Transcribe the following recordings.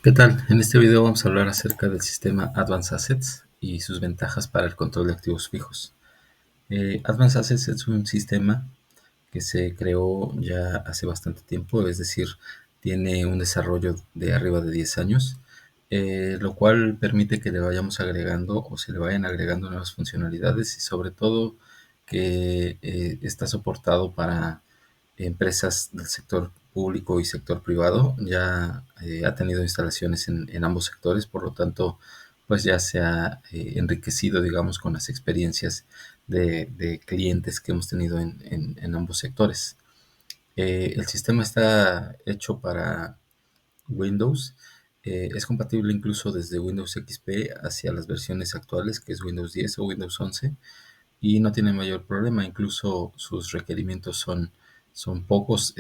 ¿Qué tal? En este video vamos a hablar acerca del sistema Advanced Assets y sus ventajas para el control de activos fijos. Advanced Assets es un sistema que se creó ya hace bastante tiempo, es decir, tiene un desarrollo de arriba de 10 años, lo cual permite que le vayamos agregando o se le vayan agregando nuevas funcionalidades y sobre todo que está soportado para empresas del sector público y sector privado. Ya ha tenido instalaciones en ambos sectores, por lo tanto, pues ya se ha enriquecido, digamos, con las experiencias de clientes que hemos tenido en ambos sectores. El sistema está hecho para Windows. Es compatible incluso desde Windows XP hacia las versiones actuales, que es Windows 10 o Windows 11, y no tiene mayor problema. Incluso sus requerimientos son pocos,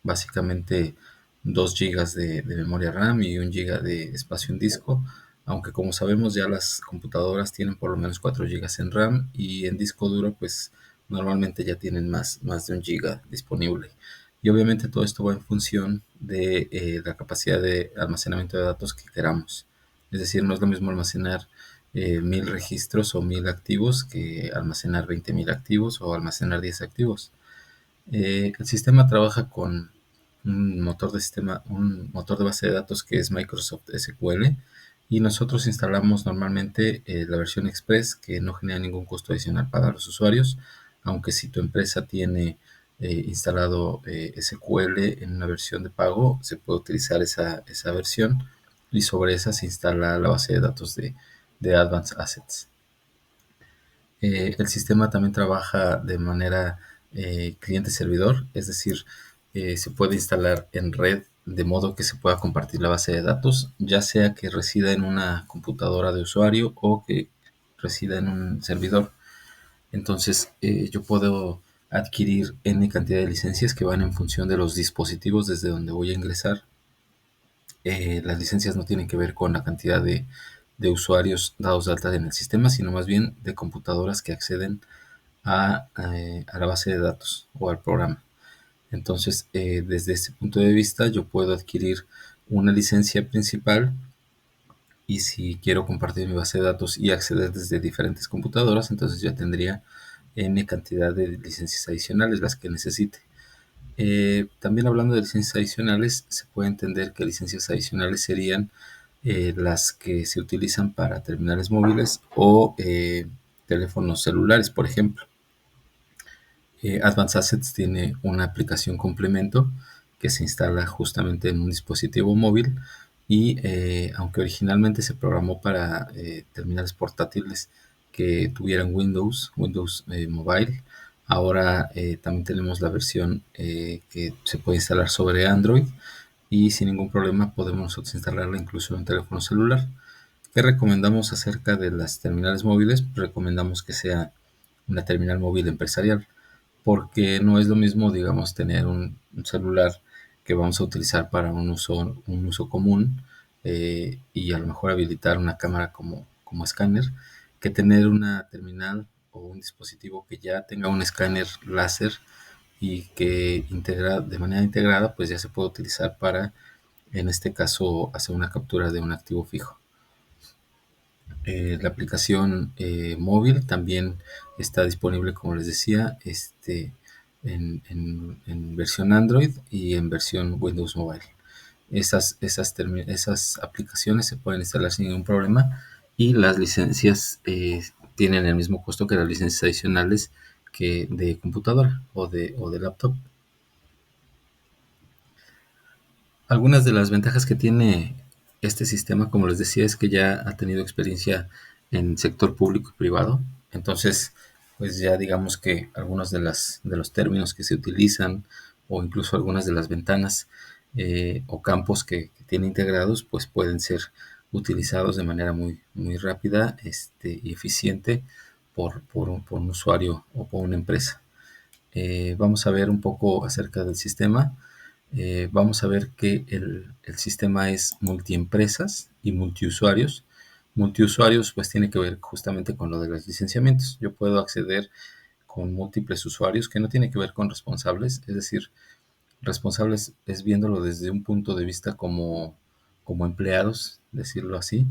básicamente 2 gigas de memoria RAM y 1 giga de espacio en disco, aunque como sabemos ya las computadoras tienen por lo menos 4 gigas en RAM y en disco duro pues normalmente ya tienen más de 1 giga disponible. Y obviamente todo esto va en función de la capacidad de almacenamiento de datos que queramos. Es decir, no es lo mismo almacenar 1000 registros o 1000 activos que almacenar 20.000 activos o almacenar 10 activos. El sistema trabaja con un motor de base de datos que es Microsoft SQL, y nosotros instalamos normalmente la versión Express, que no genera ningún costo adicional para los usuarios, aunque si tu empresa tiene instalado SQL en una versión de pago, se puede utilizar esa versión y sobre esa se instala la base de datos de Advanced Assets. El sistema también trabaja de manera cliente-servidor, es decir, se puede instalar en red de modo que se pueda compartir la base de datos, ya sea que resida en una computadora de usuario o que resida en un servidor. Entonces, yo puedo adquirir N cantidad de licencias que van en función de los dispositivos desde donde voy a ingresar. Las licencias no tienen que ver con la cantidad de usuarios dados de alta en el sistema, sino más bien de computadoras que acceden a la base de datos o al programa. Entonces, desde este punto de vista, yo puedo adquirir una licencia principal, y si quiero compartir mi base de datos y acceder desde diferentes computadoras, entonces ya tendría N cantidad de licencias adicionales, las que necesite. También hablando de licencias adicionales, se puede entender que licencias adicionales serían las que se utilizan para terminales móviles o teléfonos celulares, por ejemplo. Advanced Assets tiene una aplicación complemento que se instala justamente en un dispositivo móvil, y aunque originalmente se programó para terminales portátiles que tuvieran Windows Mobile, ahora también tenemos la versión que se puede instalar sobre Android, y sin ningún problema podemos nosotros instalarla incluso en un teléfono celular. ¿Qué recomendamos acerca de las terminales móviles? Recomendamos que sea una terminal móvil empresarial, porque no es lo mismo, digamos, tener un celular que vamos a utilizar para un uso común, y a lo mejor habilitar una cámara como escáner, que tener una terminal o un dispositivo que ya tenga un escáner láser y que de manera integrada pues ya se puede utilizar para, en este caso, hacer una captura de un activo fijo. La aplicación móvil también está disponible, como les decía, en versión Android y en versión Windows Mobile. Esas aplicaciones se pueden instalar sin ningún problema, y las licencias tienen el mismo costo que las licencias adicionales que de computadora o de laptop. Algunas de las ventajas que tiene este sistema, como les decía, es que ya ha tenido experiencia en sector público y privado. Entonces, pues ya digamos que algunos de los términos que se utilizan, o incluso algunas de las ventanas o campos que tiene integrados, pues pueden ser utilizados de manera muy rápida y eficiente por un usuario o por una empresa. Vamos a ver un poco acerca del sistema. Vamos a ver que el sistema es multiempresas y multiusuarios. Multiusuarios pues tiene que ver justamente con lo de los licenciamientos. Yo puedo acceder con múltiples usuarios, que no tiene que ver con responsables, es decir, responsables es viéndolo desde un punto de vista como como empleados, decirlo así,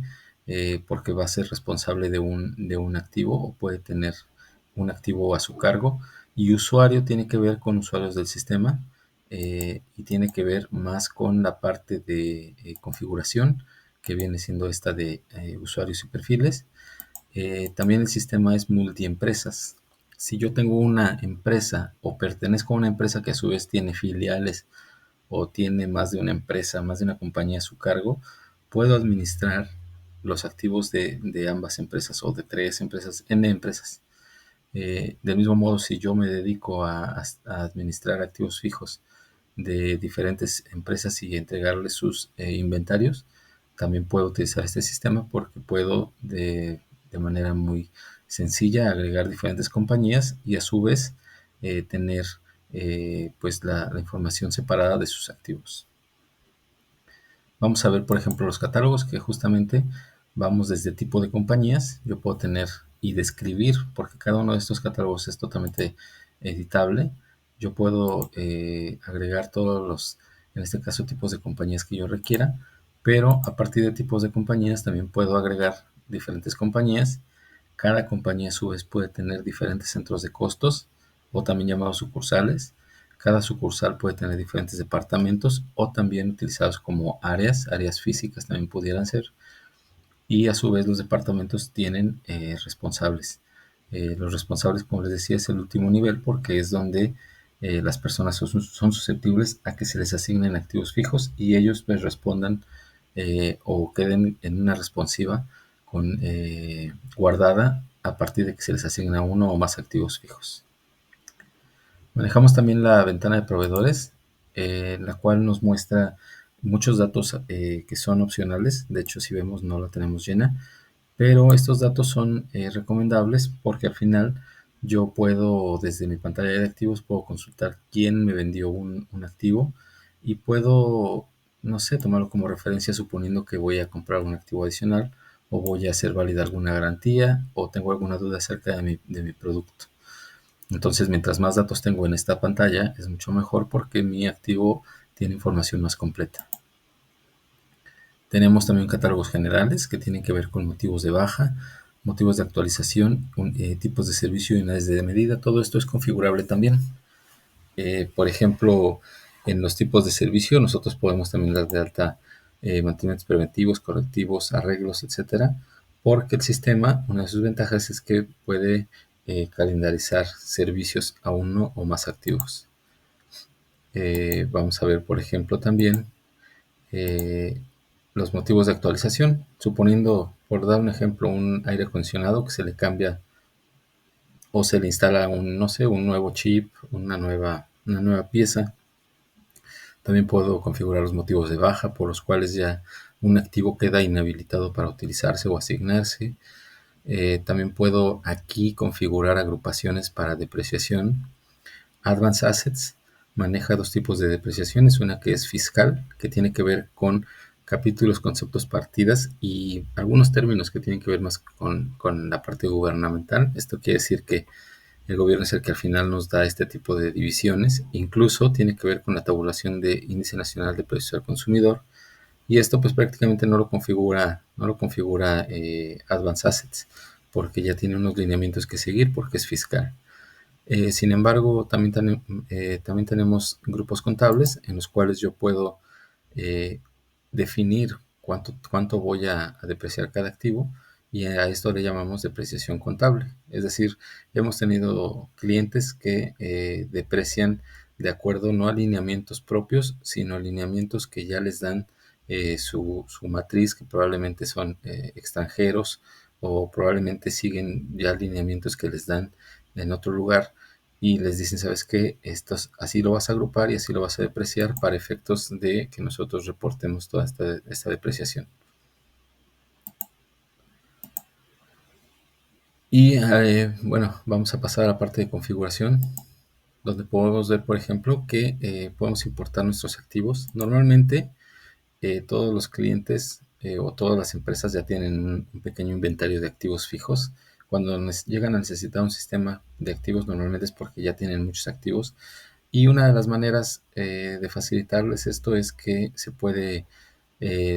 porque va a ser responsable de un activo o puede tener un activo a su cargo. Y usuario tiene que ver con usuarios del sistema y tiene que ver más con la parte de configuración, que viene siendo esta de usuarios y perfiles. También el sistema es multiempresas. Si yo tengo una empresa o pertenezco a una empresa que a su vez tiene filiales o tiene más de una empresa, más de una compañía a su cargo, puedo administrar los activos de ambas empresas o de tres empresas, n empresas. Del mismo modo, si yo me dedico a administrar activos fijos de diferentes empresas y entregarles sus inventarios, también puedo utilizar este sistema porque puedo de manera muy sencilla agregar diferentes compañías y a su vez tener pues la información separada de sus activos. Vamos a ver, por ejemplo, los catálogos que justamente vamos desde tipo de compañías. Yo puedo tener y describir, porque cada uno de estos catálogos es totalmente editable. Yo puedo agregar todos los, en este caso, tipos de compañías que yo requiera, pero a partir de tipos de compañías también puedo agregar diferentes compañías. Cada compañía a su vez puede tener diferentes centros de costos o también llamados sucursales. Cada sucursal puede tener diferentes departamentos o también utilizados como áreas, áreas físicas también pudieran ser. Y a su vez los departamentos tienen responsables. Los responsables, como les decía, es el último nivel porque es donde las personas son susceptibles a que se les asignen activos fijos y ellos pues respondan o queden en una responsiva guardada a partir de que se les asigna uno o más activos fijos. Manejamos también la ventana de proveedores, la cual nos muestra muchos datos que son opcionales. De hecho, si vemos, no la tenemos llena. Pero estos datos son recomendables porque al final yo puedo, desde mi pantalla de activos, puedo consultar quién me vendió un activo y puedo, no sé, tomarlo como referencia suponiendo que voy a comprar un activo adicional o voy a hacer válida alguna garantía o tengo alguna duda acerca de mi producto. Entonces, mientras más datos tengo en esta pantalla, es mucho mejor porque mi activo tiene información más completa. Tenemos también catálogos generales que tienen que ver con motivos de baja, motivos de actualización, tipos de servicio y unidades de medida. Todo esto es configurable también. Por ejemplo, en los tipos de servicio nosotros podemos también dar de alta mantenimientos preventivos, correctivos, arreglos, etcétera, porque el sistema, una de sus ventajas es que puede calendarizar servicios a uno o más activos. Vamos a ver, por ejemplo, también eh, los motivos de actualización, suponiendo, por dar un ejemplo, un aire acondicionado que se le cambia o se le instala un, no sé, un nuevo chip, una nueva pieza. También puedo configurar los motivos de baja por los cuales ya un activo queda inhabilitado para utilizarse o asignarse. También puedo aquí configurar agrupaciones para depreciación. Advanced Assets maneja dos tipos de depreciaciones, una que es fiscal, que tiene que ver con capítulos, conceptos, partidas y algunos términos que tienen que ver más con la parte gubernamental. Esto quiere decir que el gobierno es el que al final nos da este tipo de divisiones. Incluso tiene que ver con la tabulación de Índice Nacional de Precios al Consumidor. Y esto pues prácticamente no lo configura Advanced Assets, porque ya tiene unos lineamientos que seguir porque es fiscal. Sin embargo, también tenemos grupos contables en los cuales yo puedo eh, definir cuánto voy a depreciar cada activo y a esto le llamamos depreciación contable. Es decir, hemos tenido clientes que deprecian de acuerdo no a lineamientos propios, sino a lineamientos que ya les dan su matriz, que probablemente son extranjeros o probablemente siguen ya lineamientos que les dan en otro lugar y les dicen, ¿sabes qué? Así lo vas a agrupar y así lo vas a depreciar para efectos de que nosotros reportemos toda esta depreciación. Y bueno, vamos a pasar a la parte de configuración, donde podemos ver, por ejemplo, que podemos importar nuestros activos. Normalmente, todos los clientes o todas las empresas ya tienen un pequeño inventario de activos fijos. Cuando llegan a necesitar un sistema de activos, normalmente es porque ya tienen muchos activos. Y una de las maneras de facilitarles esto es que se puede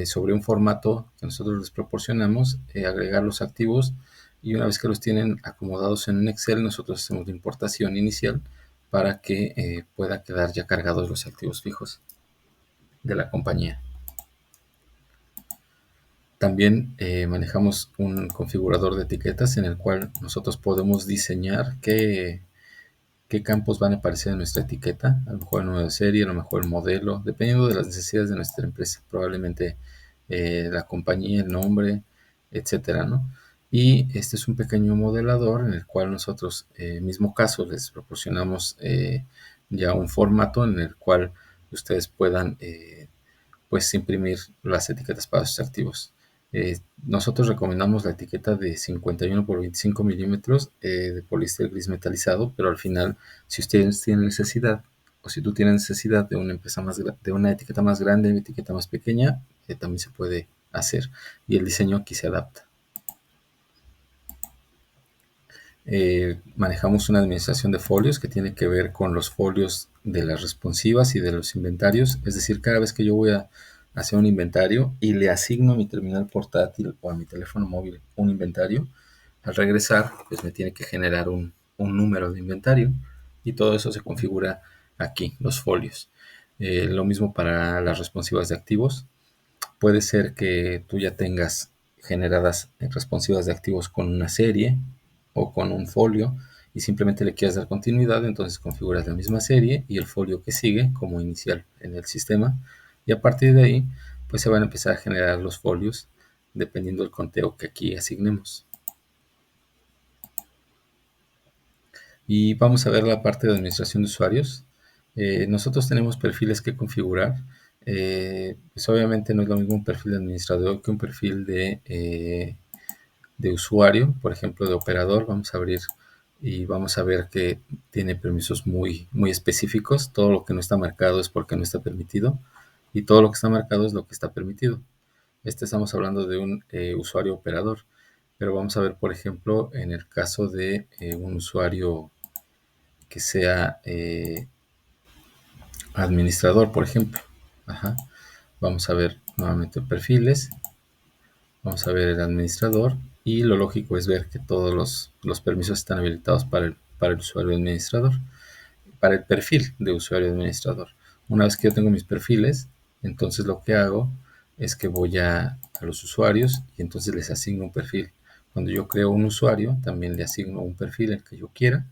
sobre un formato que nosotros les proporcionamos, agregar los activos y una vez que los tienen acomodados en un Excel, nosotros hacemos la importación inicial para que pueda quedar ya cargados los activos fijos de la compañía. También manejamos un configurador de etiquetas en el cual nosotros podemos diseñar qué campos van a aparecer en nuestra etiqueta, a lo mejor el número de serie, a lo mejor el modelo, dependiendo de las necesidades de nuestra empresa, probablemente la compañía, el nombre, etcétera, ¿no? Y este es un pequeño modelador en el cual nosotros, mismo caso, les proporcionamos ya un formato en el cual ustedes puedan pues imprimir las etiquetas para sus activos. Nosotros recomendamos la etiqueta de 51 por 25 milímetros de poliéster gris metalizado, pero al final, si ustedes tienen necesidad, o si tú tienes necesidad de una empresa de una etiqueta más grande, una etiqueta más pequeña, también se puede hacer y el diseño aquí se adapta. Manejamos una administración de folios que tiene que ver con los folios de las responsivas y de los inventarios. Es decir, cada vez que yo voy a hacer un inventario y le asigno a mi terminal portátil o a mi teléfono móvil un inventario, al regresar pues me tiene que generar un número de inventario y todo eso se configura aquí, los folios. Lo mismo para las responsivas de activos. Puede ser que tú ya tengas generadas responsivas de activos con una serie o con un folio y simplemente le quieras dar continuidad, entonces configuras la misma serie y el folio que sigue como inicial en el sistema y a partir de ahí pues se van a empezar a generar los folios dependiendo del conteo que aquí asignemos. Y vamos a ver la parte de administración de usuarios. Nosotros tenemos perfiles que configurar. Pues obviamente no es lo mismo un perfil de administrador que un perfil de usuario, por ejemplo de operador. Vamos a abrir y vamos a ver que tiene permisos muy específicos. Todo lo que no está marcado es porque no está permitido y todo lo que está marcado es lo que está permitido. Estamos hablando de un usuario operador, pero vamos a ver, por ejemplo, en el caso de un usuario que sea administrador, por ejemplo. Ajá. Vamos a ver nuevamente perfiles, vamos a ver el administrador y lo lógico es ver que todos los permisos están habilitados para el usuario administrador, para el perfil de usuario administrador. Una vez que yo tengo mis perfiles, entonces lo que hago es que voy a los usuarios y entonces les asigno un perfil. Cuando yo creo un usuario, también le asigno un perfil el que yo quiera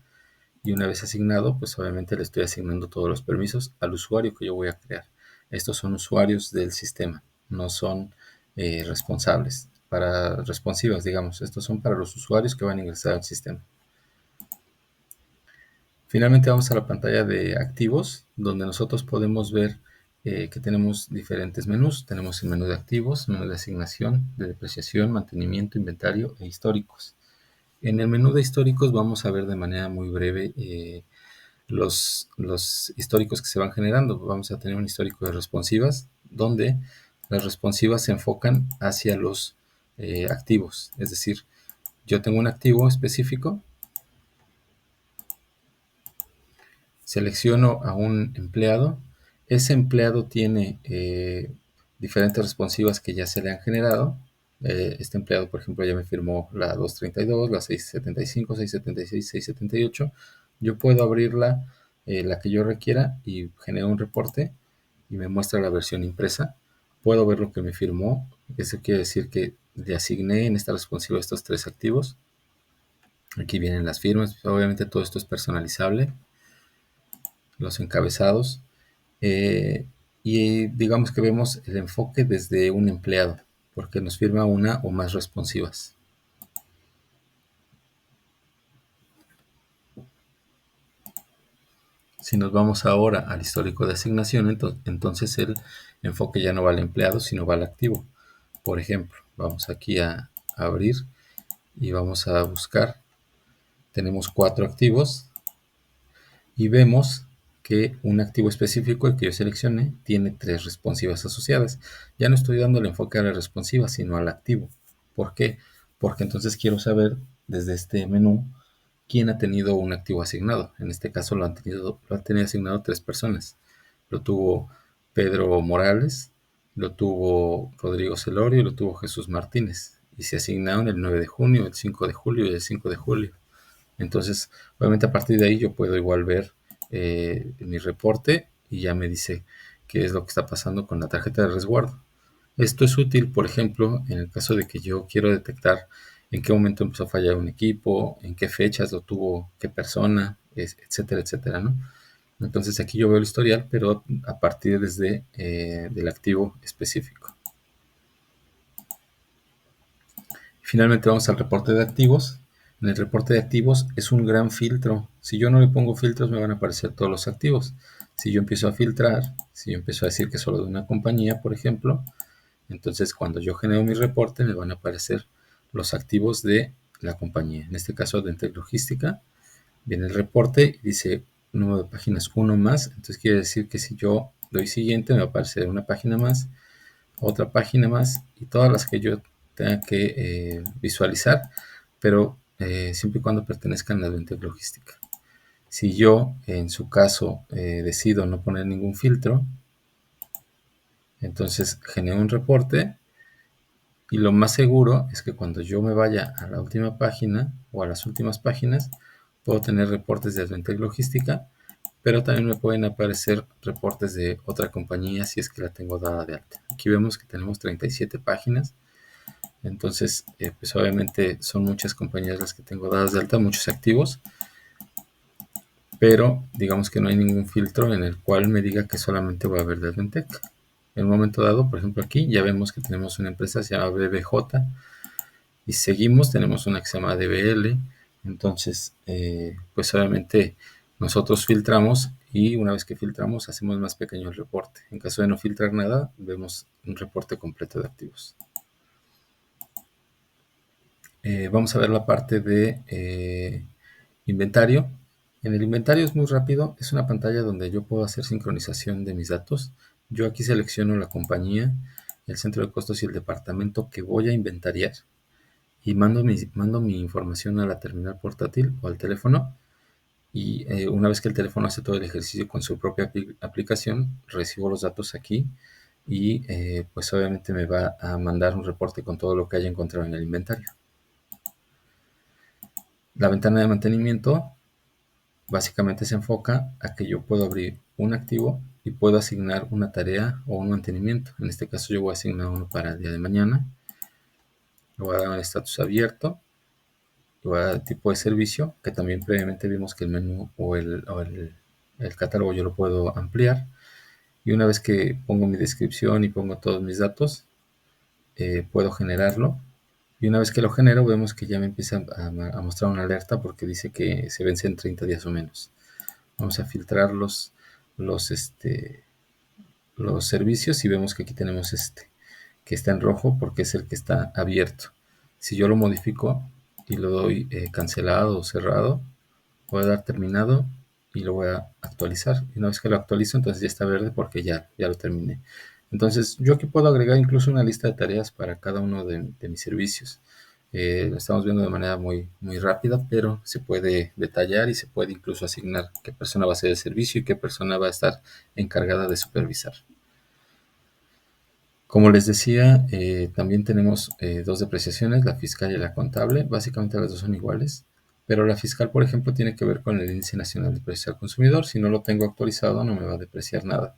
y una vez asignado, pues obviamente le estoy asignando todos los permisos al usuario que yo voy a crear. Estos son usuarios del sistema, no son responsables para responsivas, digamos. Estos son para los usuarios que van a ingresar al sistema. Finalmente vamos a la pantalla de activos, donde nosotros podemos ver que tenemos diferentes menús. Tenemos el menú de activos, menú de asignación, de depreciación, mantenimiento, inventario e históricos. En el menú de históricos vamos a ver de manera muy breve los históricos que se van generando. Vamos a tener un histórico de responsivas, donde las responsivas se enfocan hacia los activos. Es decir, yo tengo un activo específico, selecciono a un empleado, ese empleado tiene diferentes responsivas que ya se le han generado. Este empleado, por ejemplo, ya me firmó la 232, la 675, 676, 678. Yo puedo abrirla, la que yo requiera, y genero un reporte y me muestra la versión impresa. Puedo ver lo que me firmó. Eso quiere decir que le asigné en esta responsiva estos tres activos. Aquí vienen las firmas. Obviamente todo esto es personalizable. Los encabezados. Y digamos que vemos el enfoque desde un empleado, porque nos firma una o más responsivas. Si nos vamos ahora al histórico de asignación, entonces el enfoque ya no va al empleado, sino va al activo. Por ejemplo, vamos aquí a abrir y vamos a buscar. Tenemos 4 activos y vemos que un activo específico, el que yo seleccione, tiene 3 responsivas asociadas. Ya no estoy dando el enfoque a la responsiva, sino al activo. ¿Por qué? Porque entonces quiero saber desde este menú quién ha tenido un activo asignado. En este caso lo han tenido asignado 3 personas. Lo tuvo Pedro Morales, lo tuvo Rodrigo Celorio y lo tuvo Jesús Martínez. Y se asignaron el 9 de junio, el 5 de julio y el 5 de julio. Entonces, obviamente a partir de ahí yo puedo igual ver mi reporte y ya me dice qué es lo que está pasando con la tarjeta de resguardo. Esto es útil, por ejemplo, en el caso de que yo quiero detectar en qué momento empezó a fallar un equipo, en qué fechas lo tuvo, qué persona, etcétera, etcétera, ¿no? Entonces aquí yo veo el historial, pero a partir desde del activo específico. Finalmente vamos al reporte de activos. En el reporte de activos es un gran filtro. Si yo no le pongo filtros me van a aparecer todos los activos. Si yo empiezo a filtrar, si yo empiezo a decir que solo de una compañía, por ejemplo, entonces cuando yo genero mi reporte me van a aparecer los activos de la compañía. En este caso de Entec Logística, viene el reporte y dice número de páginas 1 más. Entonces quiere decir que si yo doy siguiente me va a aparecer una página más, otra página más y todas las que yo tenga que visualizar, pero siempre y cuando pertenezcan a la Entec Logística. Si yo en su caso decido no poner ningún filtro, entonces genero un reporte y lo más seguro es que cuando yo me vaya a la última página o a las últimas páginas, puedo tener reportes de Advantech Logística, pero también me pueden aparecer reportes de otra compañía si es que la tengo dada de alta. Aquí vemos que tenemos 37 páginas, entonces pues obviamente son muchas compañías las que tengo dadas de alta, muchos activos, pero digamos que no hay ningún filtro en el cual me diga que solamente va a haber de Advantech. En un momento dado, por ejemplo aquí, ya vemos que tenemos una empresa que se llama BBJ, y seguimos, tenemos una que se llama DBL, entonces pues obviamente nosotros filtramos y una vez que filtramos hacemos más pequeño el reporte. En caso de no filtrar nada, vemos un reporte completo de activos. Vamos a ver la parte de inventario. En el inventario es muy rápido, es una pantalla donde yo puedo hacer sincronización de mis datos. Yo aquí selecciono la compañía, el centro de costos y el departamento que voy a inventariar y mando mi información a la terminal portátil o al teléfono y una vez que el teléfono hace todo el ejercicio con su propia aplicación, recibo los datos aquí y pues obviamente me va a mandar un reporte con todo lo que haya encontrado en el inventario. La ventana de mantenimiento básicamente se enfoca a que yo puedo abrir un activo y puedo asignar una tarea o un mantenimiento. En este caso yo voy a asignar uno para el día de mañana. Le voy a dar un estatus abierto. Le voy a dar tipo de servicio, que también previamente vimos que el menú o el catálogo yo lo puedo ampliar. Y una vez que pongo mi descripción y pongo todos mis datos, puedo generarlo. Y una vez que lo genero, vemos que ya me empieza a mostrar una alerta porque dice que se vence en 30 días o menos. Vamos a filtrar los, los servicios y vemos que aquí tenemos este, que está en rojo porque es el que está abierto. Si yo lo modifico y lo doy cancelado o cerrado, voy a dar terminado y lo voy a actualizar. Y una vez que lo actualizo, entonces ya está verde porque ya lo terminé. Entonces yo aquí puedo agregar incluso una lista de tareas para cada uno de mis servicios. Lo estamos viendo de manera muy rápida, pero se puede detallar y se puede incluso asignar qué persona va a hacer el servicio y qué persona va a estar encargada de supervisar. Como les decía, también tenemos dos depreciaciones, la fiscal y la contable. Básicamente las dos son iguales, pero la fiscal, por ejemplo, tiene que ver con el Índice Nacional de Precios al Consumidor. Si no lo tengo actualizado, no me va a depreciar nada.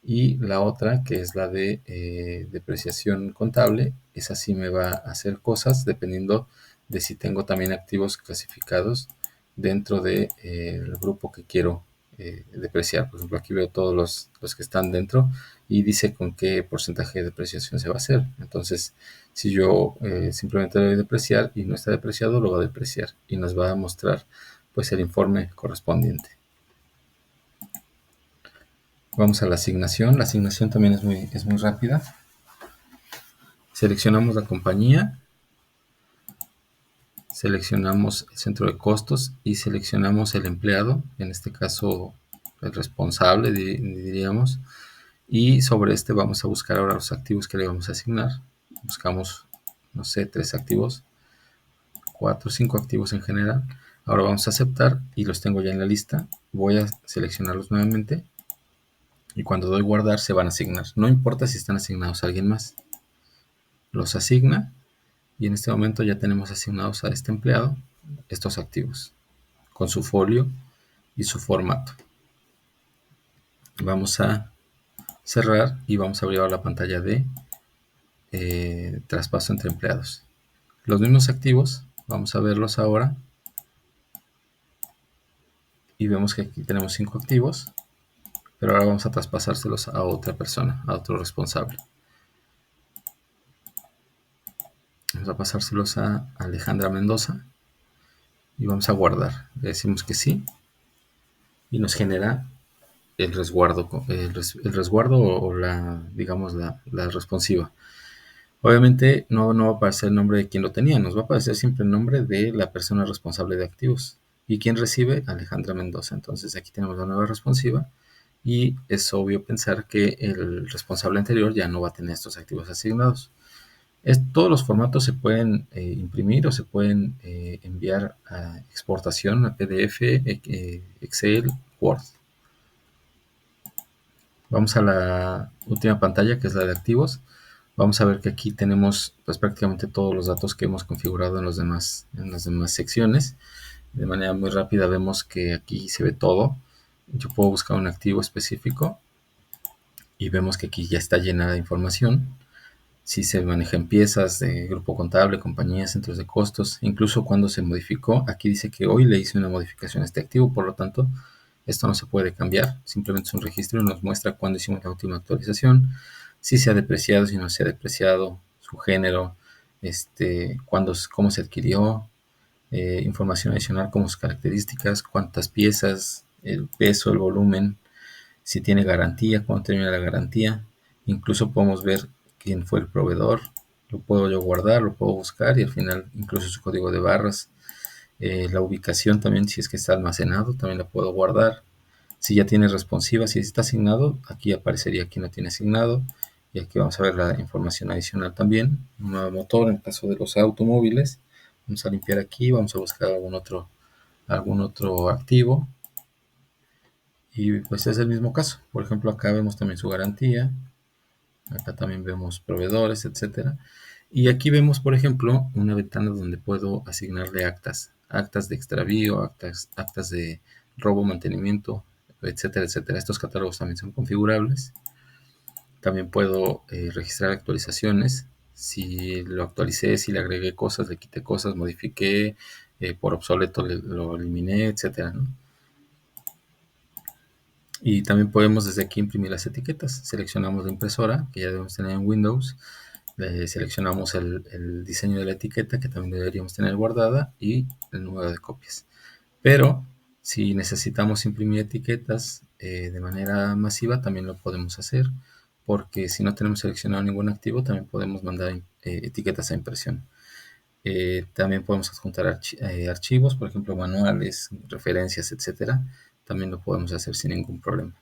Y la otra, que es la de depreciación contable, esa sí me va a hacer cosas dependiendo de si tengo también activos clasificados dentro del grupo que quiero depreciar. Por ejemplo, aquí veo todos los que están dentro y dice con qué porcentaje de depreciación se va a hacer. Entonces, si yo simplemente le doy depreciar y no está depreciado, lo va a depreciar y nos va a mostrar pues el informe correspondiente. Vamos a la asignación. La asignación también es muy rápida. Seleccionamos la compañía, seleccionamos el centro de costos y seleccionamos el empleado, en este caso el responsable, diríamos. Y sobre este vamos a buscar ahora los activos que le vamos a asignar. Buscamos, no sé, 3 activos, 4, 5 activos en general. Ahora vamos a aceptar y los tengo ya en la lista. Voy a seleccionarlos nuevamente y cuando doy guardar se van a asignar. No importa si están asignados a alguien más. Los asigna y en este momento ya tenemos asignados a este empleado estos activos con su folio y su formato. Vamos a cerrar y vamos a abrir la pantalla de traspaso entre empleados. Los mismos activos, vamos a verlos ahora y vemos que aquí tenemos 5 activos, pero ahora vamos a traspasárselos a otra persona, a otro responsable. Vamos a pasárselos a Alejandra Mendoza y vamos a guardar. Le decimos que sí y nos genera el resguardo, o digamos la responsiva. Obviamente no va a aparecer el nombre de quien lo tenía, nos va a aparecer siempre el nombre de la persona responsable de activos. ¿Y quién recibe? Alejandra Mendoza. Entonces aquí tenemos la nueva responsiva y es obvio pensar que el responsable anterior ya no va a tener estos activos asignados. Todos los formatos se pueden imprimir o se pueden enviar a exportación a PDF, Excel, Word. Vamos a la última pantalla, que es la de activos. Vamos a ver que aquí tenemos pues prácticamente todos los datos que hemos configurado en las demás secciones. De manera muy rápida vemos que aquí se ve todo. Yo puedo buscar un activo específico y vemos que aquí ya está llena de información. Si se manejan piezas de grupo contable, compañías, centros de costos, incluso cuando se modificó, aquí dice que hoy le hice una modificación a este activo, por lo tanto, esto no se puede cambiar, simplemente es un registro y nos muestra cuándo hicimos la última actualización, si se ha depreciado, si no se ha depreciado, su género, cómo se adquirió, información adicional como sus características, cuántas piezas, el peso, el volumen, si tiene garantía, cuándo termina la garantía. Incluso podemos ver quién fue el proveedor, lo puedo yo guardar, lo puedo buscar y al final incluso su código de barras. La ubicación también, si es que está almacenado, también la puedo guardar. Si ya tiene responsiva, si está asignado, aquí aparecería aquí no tiene asignado. Y aquí vamos a ver la información adicional también. Un nuevo motor en el caso de los automóviles. Vamos a limpiar aquí, vamos a buscar algún otro activo. Y pues es el mismo caso. Por ejemplo, acá vemos también su garantía. Acá también vemos proveedores, etcétera. Y aquí vemos, por ejemplo, una ventana donde puedo asignarle actas. Actas de extravío, actas de robo, mantenimiento, etcétera, etcétera. Estos catálogos también son configurables. También puedo registrar actualizaciones. Si lo actualicé, si le agregué cosas, le quité cosas, modifiqué, por obsoleto lo eliminé, etcétera, ¿no? Y también podemos desde aquí imprimir las etiquetas. Seleccionamos la impresora, que ya debemos tener en Windows. Seleccionamos el diseño de la etiqueta, que también deberíamos tener guardada, y el número de copias. Pero si necesitamos imprimir etiquetas de manera masiva, también lo podemos hacer, porque si no tenemos seleccionado ningún activo, también podemos mandar etiquetas a impresión. También podemos adjuntar archivos, por ejemplo, manuales, referencias, etcétera. También lo podemos hacer sin ningún problema.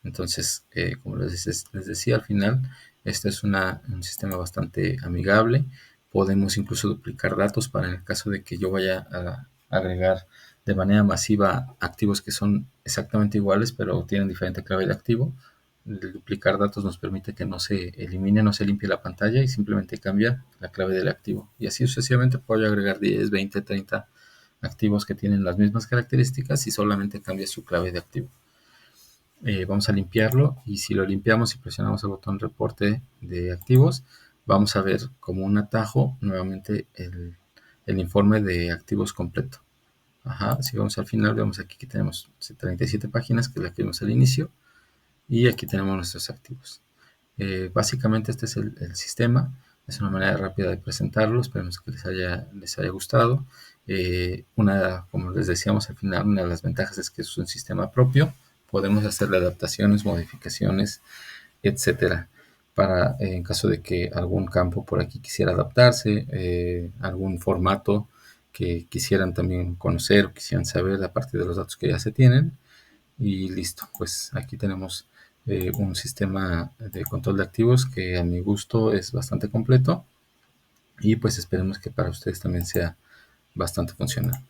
Entonces, como les decía, al final, este es un sistema bastante amigable. Podemos incluso duplicar datos para en el caso de que yo vaya a agregar de manera masiva activos que son exactamente iguales, pero tienen diferente clave de activo. El duplicar datos nos permite que no se elimine, no se limpie la pantalla y simplemente cambia la clave del activo. Y así sucesivamente puedo agregar 10, 20, 30 activos que tienen las mismas características y solamente cambia su clave de activo. Vamos a limpiarlo y si lo limpiamos y presionamos el botón reporte de activos, vamos a ver como un atajo nuevamente el informe de activos completo. Si vamos al final, vemos aquí que tenemos 37 páginas, que es la que vimos al inicio, y aquí tenemos nuestros activos. Básicamente este es el sistema, es una manera rápida de presentarlo, esperemos que les haya gustado. Como les decíamos al final, una de las ventajas es que es un sistema propio, podemos hacerle adaptaciones, modificaciones, etcétera, para en caso de que algún campo por aquí quisiera adaptarse, algún formato que quisieran también conocer o quisieran saber a partir de los datos que ya se tienen. Y listo, pues aquí tenemos un sistema de control de activos que a mi gusto es bastante completo y pues esperemos que para ustedes también sea bastante funcional.